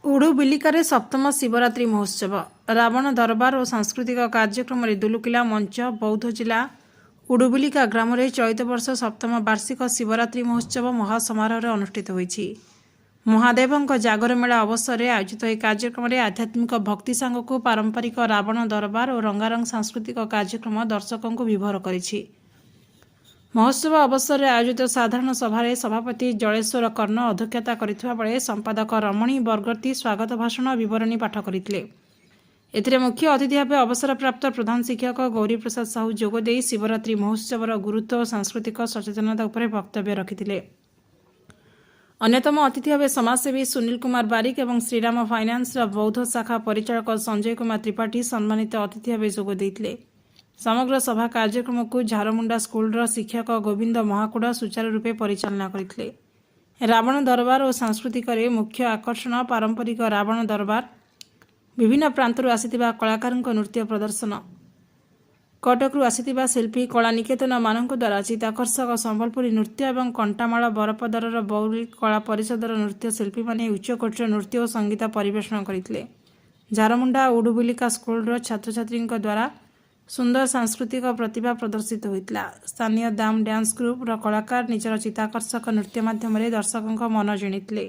उडुबिलिकार सप्तम शिवरात्रि महोत्सव रावण दरबार और सांस्कृतिक कार्यक्रम दुलुकिला मंच बौद्ध जिला उडुबिलिका ग्राम में चलित वर्ष सप्तम वार्षिक शिवरात्रि महोत्सव महासमारोह अनुष्ठित होईछि। महादेवों जागर मेला अवसर में आयोजित यह कार्यक्रम में आध्यात्मिक भक्ति सांग पारंपरिक रावण दरबार और रंगारंग सांस्कृतिक कार्यक्रम दर्शकों को विभोर करिछि। महोत्सव अवसर में आयोजित साधारण सभार सभापति जलेश्वर कर्ण अध्यक्षता करथिबा बेले संपादक रमणी बरगती स्वागत भाषण और विवरणी पाठ करथिले। एथिरे मुख्य अतिथि भाव अवसरप्राप्त प्रधान शिक्षक गौरी प्रसाद साहू जोगदे शिवरात्रि महोत्सवर गुरुत्व और सांस्कृतिक सचेतनता उपर वक्तव्य रखिथिले। अन्यतम अतिथि भाव समाजसेवी सुनील कुमार बारिक और श्रीराम फाइनान्स बौद्ध शाखा परिचालक संजय कुमार त्रिपाठी सम्मानित अतिथि भाव जोगदेइथिले। समग्र सभा कार्यक्रम को झारमुंडा स्कूल शिक्षक गोविंद महाकुड़ सुचारू रूपे परिचालना करथिले। रावण दरबार और सांस्कृतिक मुख्य आकर्षण पारंपरिक रावण दरबार विभिन्न प्रांतरू आसिथिबा कलाकारଙ୍କ नृत्य प्रदर्शन कटकरू आसिथिबा शिल्पी कला निकेतन मानक द्वारा चित्ताकर्षक संबलपुरी नृत्य और कंटामाल बरपदर बौली कला परिषदर नृत्य शिल्पी माने उच्चकोटीर नृत्य और संगीत परिवेषण करथिले। झारमुंडा उडुबिलिका स्कूल छात्र छात्री द्वारा सुंदर सांस्कृतिक प्रतिभा प्रदर्शित होता। स्थानीय दाम डांस ग्रुप कलाकार निजर चित्ताकर्षक नृत्य माध्यम दर्शकों मन जिणिथिले।